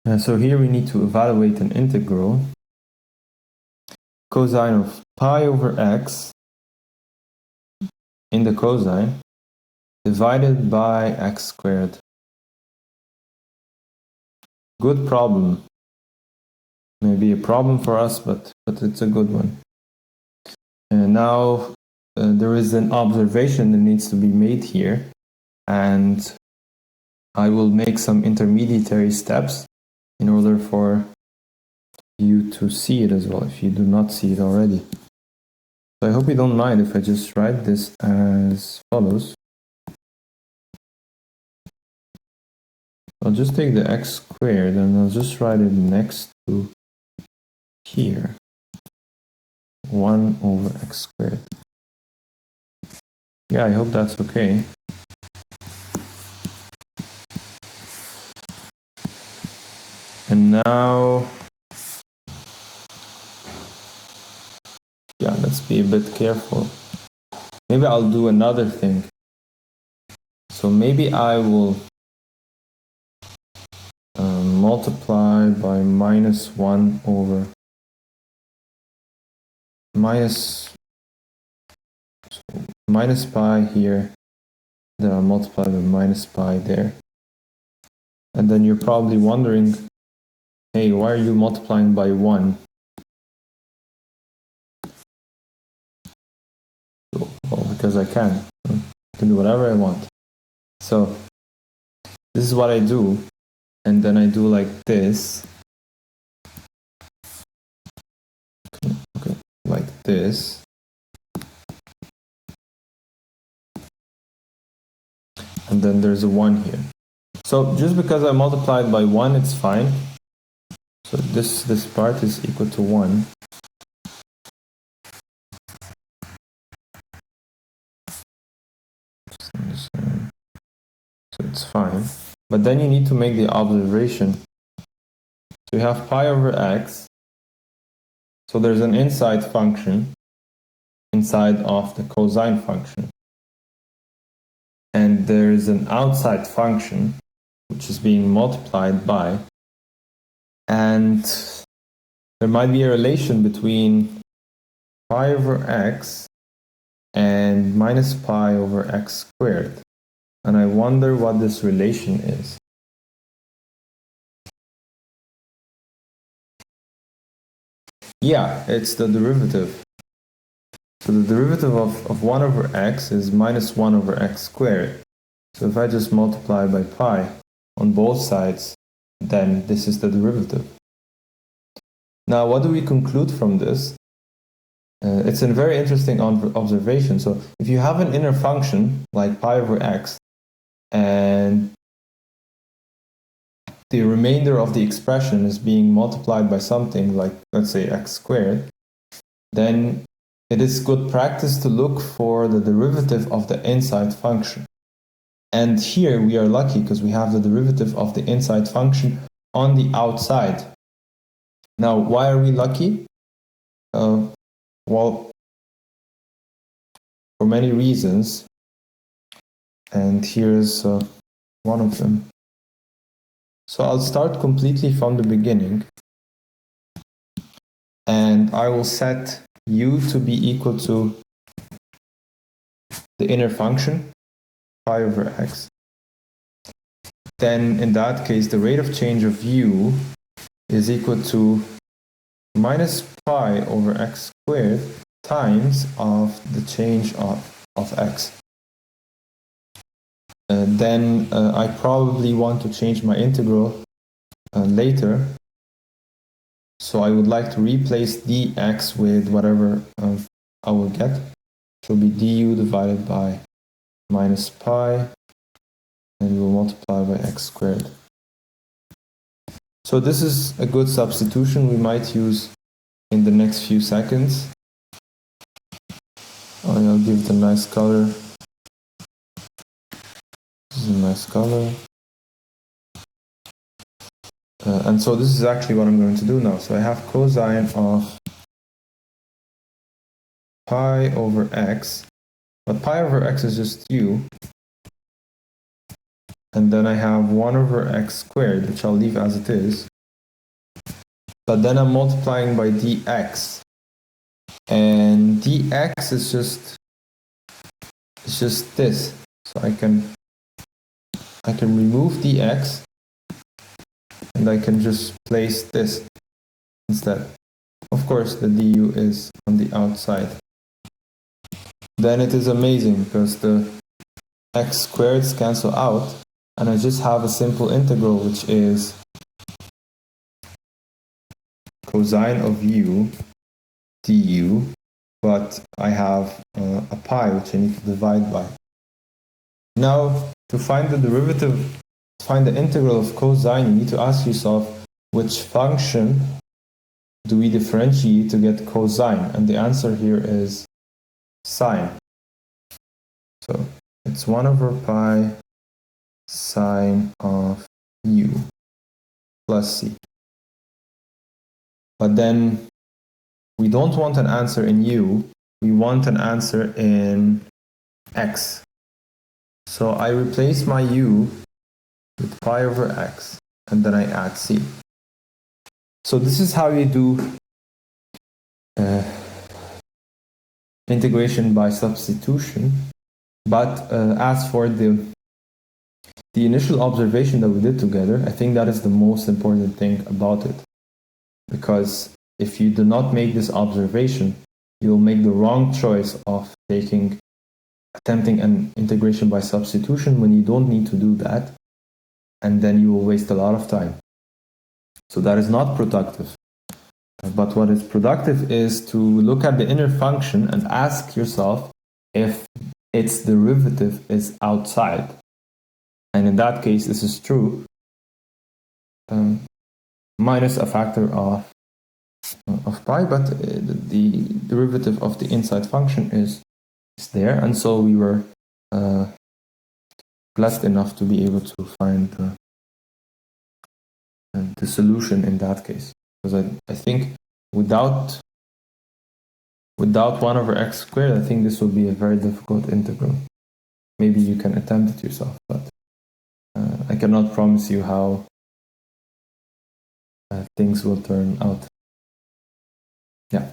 So here we need to evaluate an integral cosine of pi over x in the cosine divided by x squared. Good problem. Maybe a problem for us, but it's a good one. And now there is an observation that needs to be made here, and I will make some intermediary steps in order for you to see it as well, if you do not see it already. So I hope you don't mind if I just write this as follows. I'll just take the x squared and I'll just write it next to here. 1 over x squared. Yeah, I hope that's okay. And now, yeah, let's be a bit careful. Maybe I'll do another thing. So maybe I will multiply by minus 1 over minus pi here. Then I'll multiply by minus pi there. And then you're probably wondering, hey, why are you multiplying by 1? Well, because I can. I can do whatever I want. So this is what I do. And then I do like this. Okay, like this. And then there's a 1 here. So just because I multiplied by 1, it's fine. So this part is equal to 1. So it's fine. But then you need to make the observation. So you have pi over x. So there's an inside function inside of the cosine function. And there's an outside function which is being multiplied by. And there might be a relation between pi over x and minus pi over x squared. And I wonder what this relation is. Yeah, it's the derivative. So the derivative of 1 over x is minus 1 over x squared. So if I just multiply by pi on both sides, then this is the derivative. Now, what do we conclude from this? It's a very interesting observation. So if you have an inner function like pi over x, and the remainder of the expression is being multiplied by something like, let's say, x squared, then it is good practice to look for the derivative of the inside function. And here we are lucky because we have the derivative of the inside function on the outside. Now, why are we lucky? Well, for many reasons. And here's one of them. So I'll start completely from the beginning. And I will set u to be equal to the inner function, pi over x. Then in that case, the rate of change of u is equal to minus pi over x squared times of the change of x. Then I probably want to change my integral later. So I would like to replace dx with whatever I will get. It will be du divided by minus pi, and we'll multiply by x squared. So this is a good substitution we might use in the next few seconds. I'll give it a nice color. This is a nice color. And so this is actually what I'm going to do now. So I have cosine of pi over x, but pi over x is just u. And then I have 1 over x squared, which I'll leave as it is. but then I'm multiplying by dx, and dx is just this. So I can remove dx, and I can just place this instead. Of course, the du is on the outside. Then it is amazing because the x squareds cancel out, and I just have a simple integral, which is cosine of u du, but I have a pi which I need to divide by. Now, to find the derivative, to find the integral of cosine, you need to ask yourself, which function do we differentiate to get cosine? And the answer here is sine. So it's 1 over pi sine of u plus c. But then we don't want an answer in u, we want an answer in x. So I replace my u with pi over x, and then I add c. So this is how you do integration by substitution. But as for the initial observation that we did together, I think that is the most important thing about it. Because if you do not make this observation, you'll make the wrong choice of attempting an integration by substitution when you don't need to do that, and then you will waste a lot of time. So that is not productive. But what is productive is to look at the inner function and ask yourself if its derivative is outside. And in that case, this is true, minus a factor of pi, but the derivative of the inside function is there, and so we were blessed enough to be able to find the solution in that case. Because I think without 1 over x squared, I think this would be a very difficult integral. Maybe you can attempt it yourself, but I cannot promise you how things will turn out. Yeah.